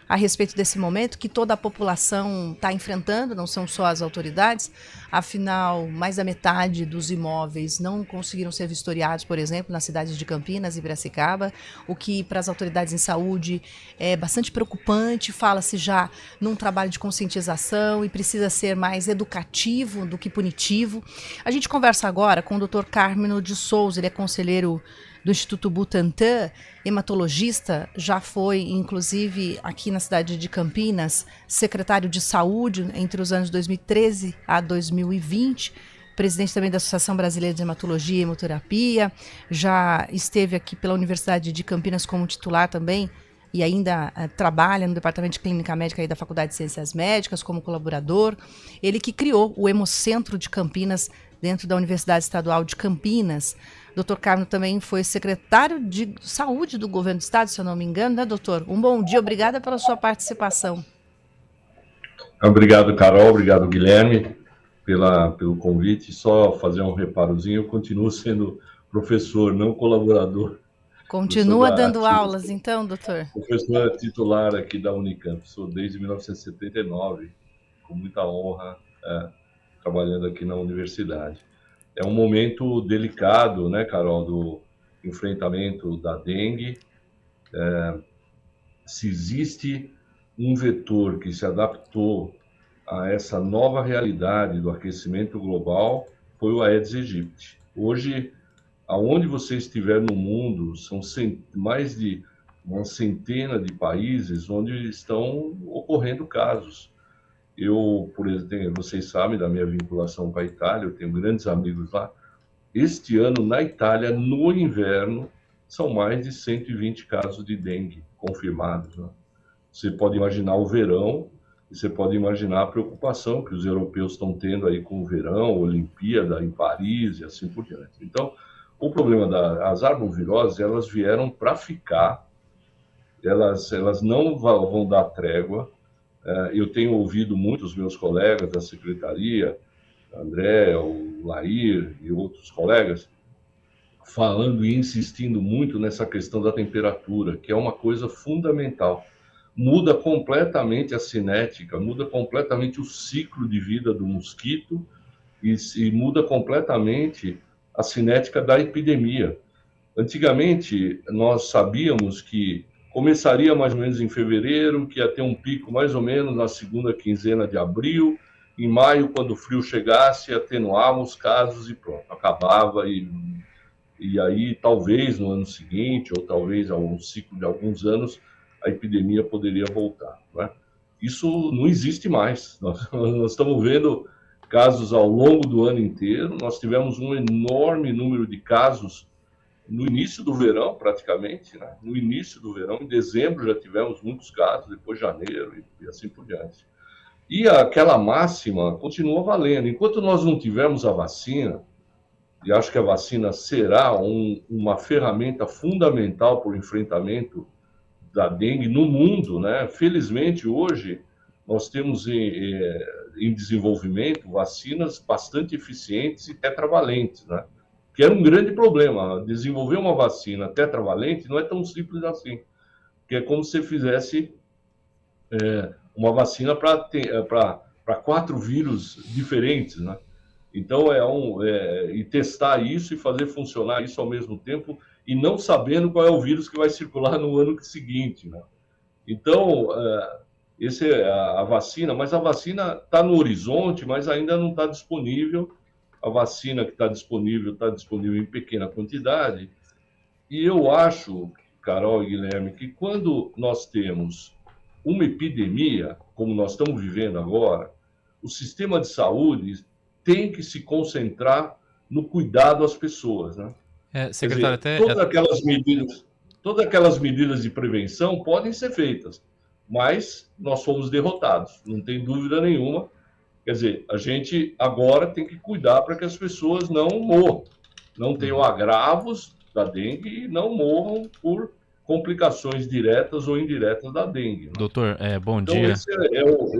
a respeito desse momento que toda a população está enfrentando, não são só as autoridades. Afinal, mais da metade dos imóveis não conseguiram ser vistoriados, por exemplo, nas cidades de Campinas e Piracicaba, o que para as autoridades em saúde é bastante preocupante. Fala-se já num trabalho de conscientização e precisa ser mais educativo do que punitivo. A gente conversa agora com o Dr. Carmino de Souza, ele é conselheiro do Instituto Butantan, hematologista, já foi, inclusive, aqui na cidade de Campinas, secretário de Saúde entre os anos 2013 a 2020, presidente também da Associação Brasileira de Hematologia e Hemoterapia, já esteve aqui pela Universidade de Campinas como titular também, e ainda trabalha no Departamento de Clínica Médica aí da Faculdade de Ciências Médicas como colaborador. Ele que criou o Hemocentro de Campinas dentro da Universidade Estadual de Campinas. Dr. Carmo também foi secretário de Saúde do Governo do Estado, se eu não me engano, né, doutor? Um bom dia, obrigada pela sua participação. Obrigado, Carol, obrigado, Guilherme, pelo convite. Só fazer um reparozinho, eu continuo sendo professor, não colaborador. Continua dando aulas, então, doutor? Professor titular aqui da Unicamp, sou desde 1979, com muita honra, trabalhando aqui na universidade. É um momento delicado, né, Carol, do enfrentamento da dengue. Se existe um vetor que se adaptou a essa nova realidade do aquecimento global, foi o Aedes aegypti. Hoje, aonde você estiver no mundo, são mais de uma centena de países onde estão ocorrendo casos. Eu, por exemplo, vocês sabem da minha vinculação com a Itália, eu tenho grandes amigos lá. Este ano, na Itália, no inverno, são mais de 120 casos de dengue confirmados, né? Você pode imaginar o verão, e você pode imaginar a preocupação que os europeus estão tendo aí com o verão, Olimpíada em Paris e assim por diante. Então, o problema das arboviroses, elas vieram para ficar, elas não vão dar trégua. Eu tenho ouvido muitos meus colegas da secretaria, André, o Lair e outros colegas, falando e insistindo muito nessa questão da temperatura, que é uma coisa fundamental. Muda completamente a cinética, muda completamente o ciclo de vida do mosquito e muda completamente a cinética da epidemia. Antigamente, nós sabíamos que começaria mais ou menos em fevereiro, que ia ter um pico mais ou menos na segunda quinzena de abril. Em maio, quando o frio chegasse, atenuava os casos e pronto, acabava. E aí, talvez no ano seguinte, ou talvez a um ciclo de alguns anos, a epidemia poderia voltar, né? Isso não existe mais. Nós estamos vendo casos ao longo do ano inteiro. Nós tivemos um enorme número de casos no início do verão, praticamente, né? No início do verão, em dezembro já tivemos muitos casos, depois janeiro e assim por diante. E aquela máxima continua valendo. Enquanto nós não tivermos a vacina, e acho que a vacina será uma ferramenta fundamental para o enfrentamento da dengue no mundo, né? Felizmente, hoje, nós temos em desenvolvimento vacinas bastante eficientes e tetravalentes, né? Que era um grande problema. Desenvolver uma vacina tetravalente não é tão simples assim, que é como se você fizesse uma vacina para 4 vírus diferentes, né? Então, e testar isso e fazer funcionar isso ao mesmo tempo e não sabendo qual é o vírus que vai circular no ano seguinte, né? Então, essa é a vacina, mas a vacina está no horizonte, mas ainda não está disponível. A vacina que está disponível em pequena quantidade. E eu acho, Carol e Guilherme, que quando nós temos uma epidemia, como nós estamos vivendo agora, o sistema de saúde tem que se concentrar no cuidado às pessoas, né? Secretário, Quer dizer, todas aquelas medidas de prevenção podem ser feitas, mas nós fomos derrotados, não tem dúvida nenhuma. Quer dizer, a gente agora tem que cuidar para que as pessoas não morram, não tenham agravos da dengue e não morram por complicações diretas ou indiretas da dengue, né? Doutor, bom Então, dia.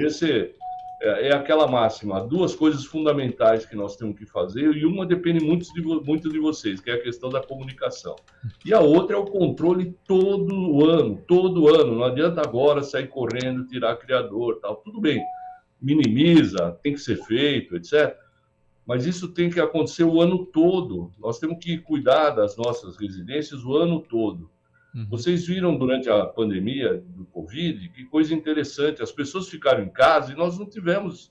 esse é aquela máxima, duas coisas fundamentais que nós temos que fazer, e uma depende muito de vocês, que é a questão da comunicação. E a outra é o controle todo ano. Não adianta agora sair correndo, tirar criador, tal. Tudo bem, minimiza, tem que ser feito, etc. Mas isso tem que acontecer o ano todo. Nós temos que cuidar das nossas residências o ano todo. Vocês viram durante a pandemia do Covid, que coisa interessante, as pessoas ficaram em casa e nós não tivemos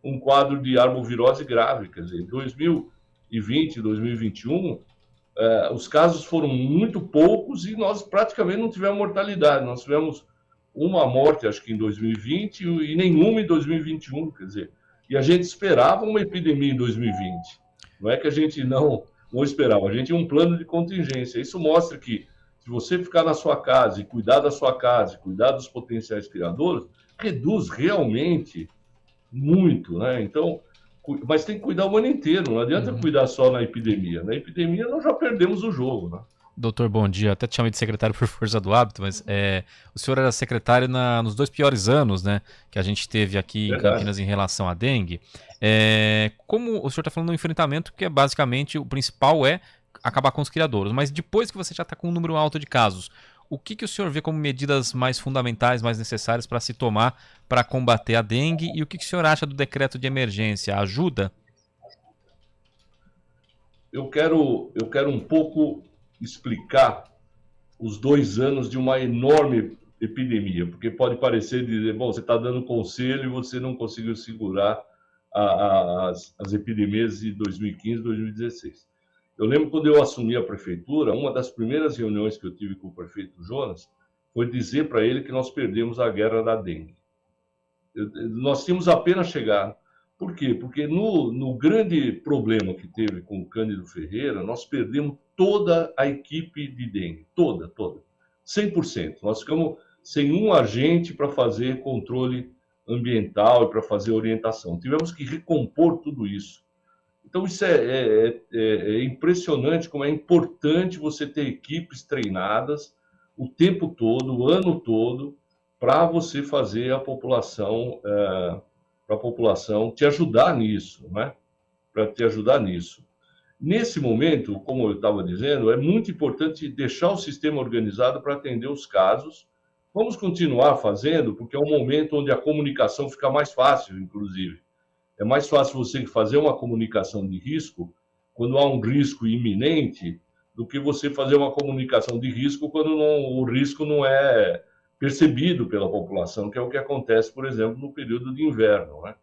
um quadro de arbovirose grave. Quer dizer, em 2020, 2021, os casos foram muito poucos e nós praticamente não tivemos mortalidade. Nós tivemos uma morte, acho que em 2020, e nenhuma em 2021, quer dizer. E a gente esperava uma epidemia em 2020. Não é que a gente não esperava, a gente tinha um plano de contingência. Isso mostra que, se você ficar na sua casa e cuidar da sua casa, cuidar dos potenciais criadores, reduz realmente muito, né? Então, mas tem que cuidar o ano inteiro, não adianta cuidar só na epidemia. Na epidemia nós já perdemos o jogo, né? Doutor, bom dia. Até te chamei de secretário por força do hábito, mas o senhor era secretário nos 2 piores anos, né, que a gente teve aqui em Campinas em relação à dengue. Como o senhor está falando do enfrentamento, que é basicamente o principal é acabar com os criadouros, mas depois que você já está com um número alto de casos, o que o senhor vê como medidas mais fundamentais, mais necessárias para se tomar para combater a dengue, e o que o senhor acha do decreto de emergência? Ajuda? Eu quero um pouco explicar os 2 anos de uma enorme epidemia, porque pode parecer dizer, bom, você está dando conselho e você não conseguiu segurar as epidemias de 2015 e 2016. Eu lembro quando eu assumi a prefeitura, uma das primeiras reuniões que eu tive com o prefeito Jonas foi dizer para ele que nós perdemos a guerra da dengue. Nós tínhamos apenas chegado. Por quê? Porque no grande problema que teve com o Cândido Ferreira, nós perdemos toda a equipe de dengue. Toda. 100%. Nós ficamos sem um agente para fazer controle ambiental e para fazer orientação. Tivemos que recompor tudo isso. Então, isso é impressionante como é importante você ter equipes treinadas o tempo todo, o ano todo, para você fazer a população, para a população te ajudar nisso, né? Para te ajudar nisso. Nesse momento, como eu estava dizendo, é muito importante deixar o sistema organizado para atender os casos. Vamos continuar fazendo, porque é um momento onde a comunicação fica mais fácil, inclusive. É mais fácil você fazer uma comunicação de risco quando há um risco iminente do que você fazer uma comunicação de risco quando o risco não é percebido pela população, que é o que acontece, por exemplo, no período de inverno, né?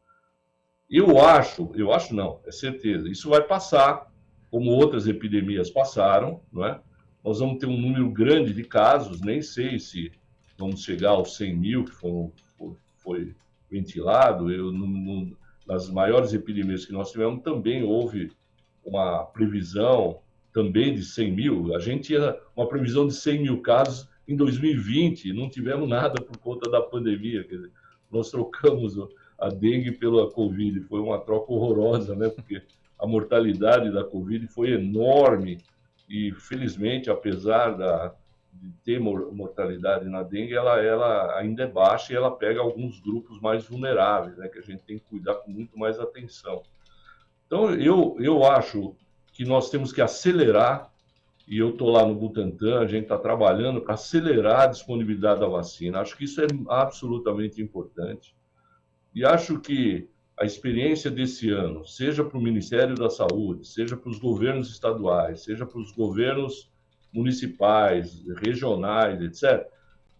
Eu acho não, é certeza, isso vai passar, como outras epidemias passaram, não é? Nós vamos ter um número grande de casos, nem sei se vamos chegar aos 100 mil que foi ventilado. Nas maiores epidemias que nós tivemos, também houve uma previsão também de 100 mil. A gente tinha uma previsão de 100 mil casos em 2020, não tivemos nada por conta da pandemia. Quer dizer, nós trocamos a dengue pela Covid, foi uma troca horrorosa, né? Porque a mortalidade da Covid foi enorme e, felizmente, apesar de ter mortalidade na dengue, ela ainda é baixa e ela pega alguns grupos mais vulneráveis, né, que a gente tem que cuidar com muito mais atenção. Então, eu acho que nós temos que acelerar, e eu estou lá no Butantan, a gente está trabalhando para acelerar a disponibilidade da vacina. Acho que isso é absolutamente importante. E acho que a experiência desse ano, seja para o Ministério da Saúde, seja para os governos estaduais, seja para os governos municipais, regionais, etc.,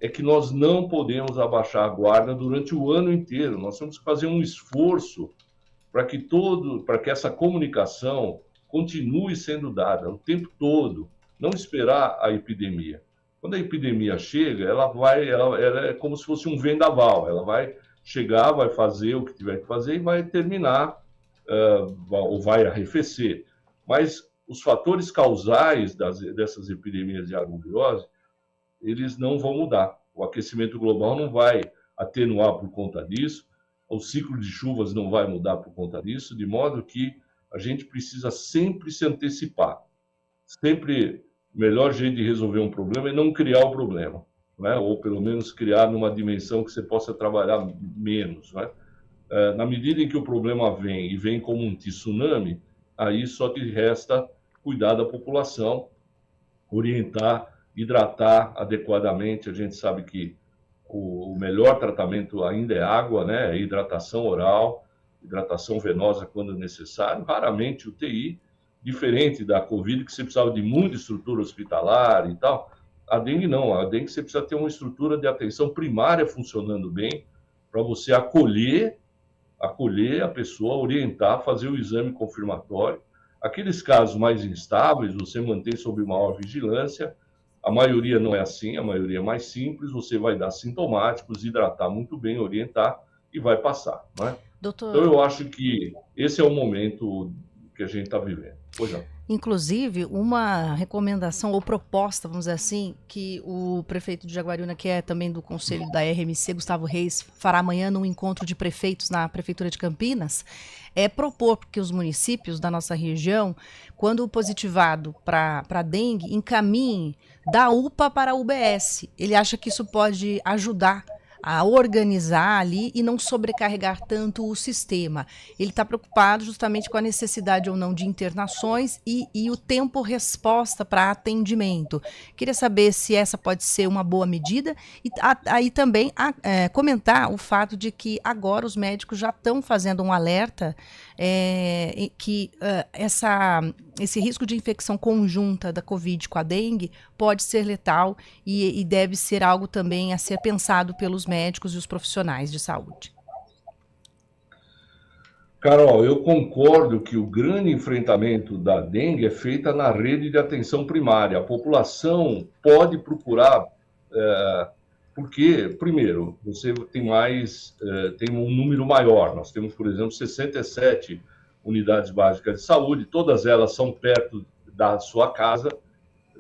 é que nós não podemos abaixar a guarda durante o ano inteiro. Nós temos que fazer um esforço para que essa comunicação continue sendo dada o tempo todo, não esperar a epidemia. Quando a epidemia chega, ela é como se fosse um vendaval, ela vai chegar, vai fazer o que tiver que fazer e vai terminar, ou vai arrefecer. Mas os fatores causais dessas epidemias de arbovirose, eles não vão mudar. O aquecimento global não vai atenuar por conta disso, o ciclo de chuvas não vai mudar por conta disso, de modo que a gente precisa sempre se antecipar. Sempre o melhor jeito de resolver um problema é não criar o problema, né? Ou pelo menos criar numa dimensão que você possa trabalhar menos, né? Na medida em que o problema vem e vem como um tsunami, aí só te resta cuidar da população, orientar, hidratar adequadamente. A gente sabe que o melhor tratamento ainda é água, né? Hidratação oral, hidratação venosa quando necessário, raramente UTI, diferente da Covid, que você precisava de muita estrutura hospitalar e tal. A dengue não, a dengue você precisa ter uma estrutura de atenção primária funcionando bem, para você acolher a pessoa, orientar, fazer o exame confirmatório. Aqueles casos mais instáveis, você mantém sob maior vigilância. A maioria não é assim, a maioria é mais simples. Você vai dar sintomáticos, hidratar muito bem, orientar e vai passar, não é? Doutor... Então, eu acho que esse é o momento que a gente está vivendo. Pois não. Inclusive, uma recomendação ou proposta, vamos dizer assim, que o prefeito de Jaguariúna, que é também do conselho da RMC, Gustavo Reis, fará amanhã num encontro de prefeitos na Prefeitura de Campinas, é propor que os municípios da nossa região, quando positivado para dengue, encaminhem da UPA para a UBS. Ele acha que isso pode ajudar a organizar ali e não sobrecarregar tanto o sistema. Ele está preocupado justamente com a necessidade ou não de internações e o tempo-resposta para atendimento. Queria saber se essa pode ser uma boa medida e aí também comentar o fato de que agora os médicos já estão fazendo um alerta que esse risco de infecção conjunta da Covid com a dengue pode ser letal e deve ser algo também a ser pensado pelos médicos e os profissionais de saúde. Carol, eu concordo que o grande enfrentamento da dengue é feita na rede de atenção primária. A população pode procurar, porque, primeiro, você tem tem um número maior. Nós temos, por exemplo, 67 unidades básicas de saúde, todas elas são perto da sua casa.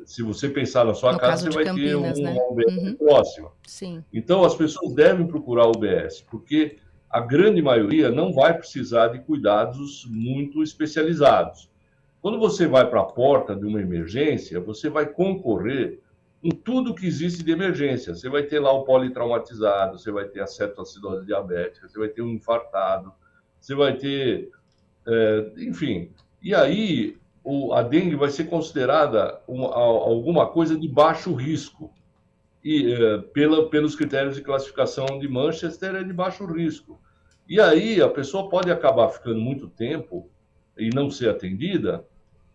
Se você pensar na sua casa, você vai Campinas, ter né? uma UBS próxima. Sim. Então, as pessoas devem procurar a UBS, porque a grande maioria não vai precisar de cuidados muito especializados. Quando você vai para a porta de uma emergência, você vai concorrer em tudo que existe de emergência. Você vai ter lá o politraumatizado, você vai ter a cetoacidose diabética, você vai ter um infartado, você vai ter... enfim, e aí a dengue vai ser considerada alguma coisa de baixo risco. E pelos critérios de classificação de Manchester é de baixo risco. E aí a pessoa pode acabar ficando muito tempo e não ser atendida,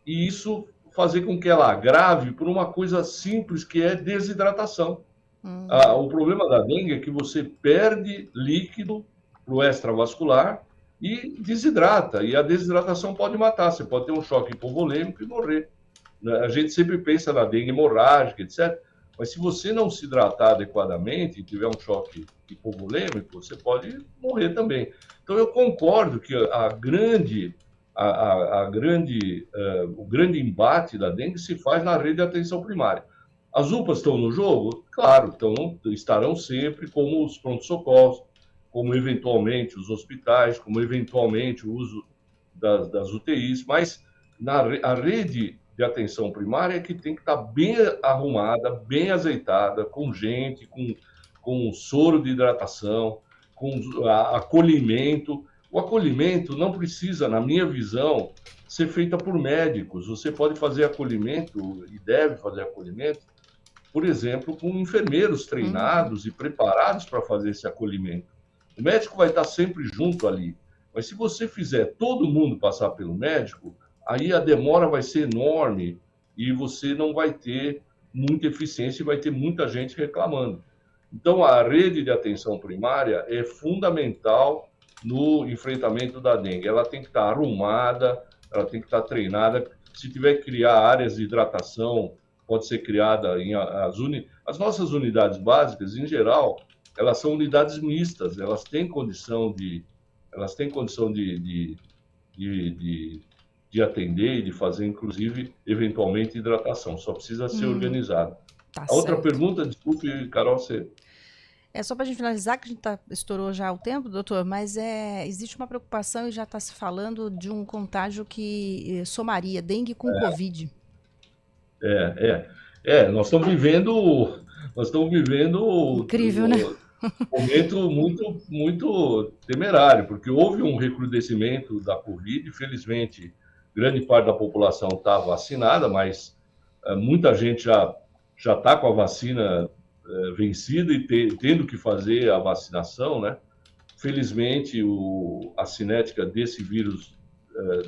e isso fazer com que ela agrave por uma coisa simples que é desidratação. O problema da dengue é que você perde líquido para o extravascular e desidrata, e a desidratação pode matar. Você pode ter um choque hipovolêmico e morrer. A gente sempre pensa na dengue hemorrágica, etc. Mas se você não se hidratar adequadamente e tiver um choque hipovolêmico, você pode morrer também. Então, eu concordo que o grande embate da dengue se faz na rede de atenção primária. As UPAs estão no jogo? Claro, estarão sempre, como os pronto-socorros, como eventualmente os hospitais, como eventualmente o uso das UTIs, mas a rede de atenção primária é que tem que estar bem arrumada, bem azeitada, com gente, com soro de hidratação, com acolhimento. O acolhimento não precisa, na minha visão, ser feita por médicos. Você pode fazer acolhimento e deve fazer acolhimento, por exemplo, com enfermeiros treinados e preparados para fazer esse acolhimento. O médico vai estar sempre junto ali, mas se você fizer todo mundo passar pelo médico, aí a demora vai ser enorme e você não vai ter muita eficiência e vai ter muita gente reclamando. Então, a rede de atenção primária é fundamental no enfrentamento da dengue. Ela tem que estar arrumada, ela tem que estar treinada. Se tiver que criar áreas de hidratação, pode ser criada as nossas unidades básicas, em geral, elas são unidades mistas, elas têm condição de atender e de fazer, inclusive, eventualmente, hidratação. Só precisa ser organizado. Tá a outra certo. pergunta, desculpe, Carol, você... Só para a gente finalizar, que a gente estourou já o tempo, doutor, mas existe uma preocupação e já está se falando de um contágio que somaria dengue com Covid. Nós estamos vivendo... Incrível, né? Momento muito temerário, porque houve um recrudescimento da Covid, felizmente grande parte da população está vacinada, mas muita gente já está com a vacina vencida e tendo que fazer a vacinação, né? Felizmente, a cinética desse vírus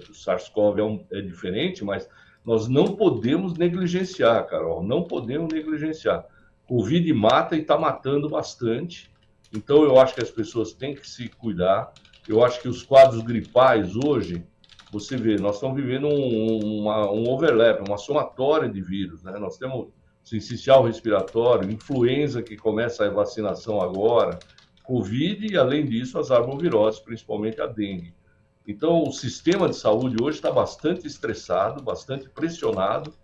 do SARS-CoV é diferente, mas nós não podemos negligenciar, Carol, não podemos negligenciar. Covid mata e está matando bastante, então eu acho que as pessoas têm que se cuidar. Eu acho que os quadros gripais hoje, você vê, nós estamos vivendo um overlap, uma somatória de vírus, né? Nós temos sincicial respiratório, influenza que começa a vacinação agora, Covid e, além disso, as arboviroses, principalmente a dengue. Então, o sistema de saúde hoje está bastante estressado, bastante pressionado,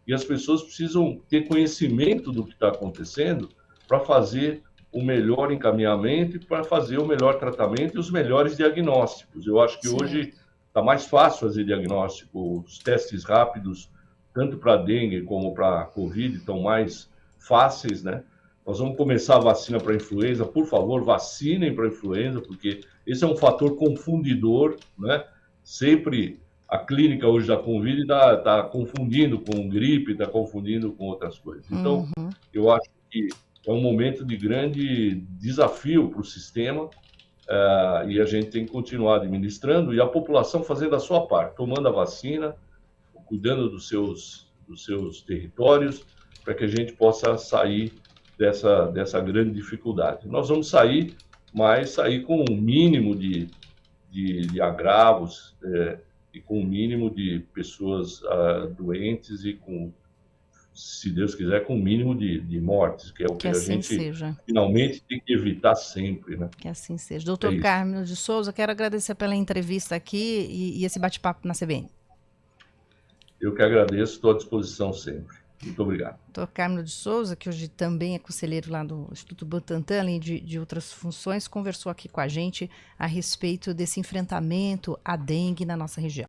e as pessoas precisam ter conhecimento do que está acontecendo para fazer o melhor encaminhamento e para fazer o melhor tratamento e os melhores diagnósticos. Eu acho que hoje está mais fácil fazer diagnóstico, os testes rápidos, tanto para dengue como para Covid, estão mais fáceis, né? Nós vamos começar a vacina para influenza. Por favor, vacinem para influenza, porque esse é um fator confundidor, né? Sempre a clínica hoje da Covid está confundindo com gripe, está confundindo com outras coisas. Então, eu acho que é um momento de grande desafio para o sistema e a gente tem que continuar administrando e a população fazendo a sua parte, tomando a vacina, cuidando dos seus territórios, para que a gente possa sair dessa grande dificuldade. Nós vamos sair, mas sair com um mínimo de agravos e com um mínimo de pessoas doentes e com, se Deus quiser, com um mínimo de mortes, que é o que a gente finalmente tem que evitar sempre, né? Que assim seja. Doutor Carmelo de Souza, quero agradecer pela entrevista aqui e esse bate-papo na CBN. Eu que agradeço, estou à disposição sempre. Muito obrigado. Dr. Carmelo de Souza, que hoje também é conselheiro lá do Instituto Butantan, além de outras funções, conversou aqui com a gente a respeito desse enfrentamento à dengue na nossa região.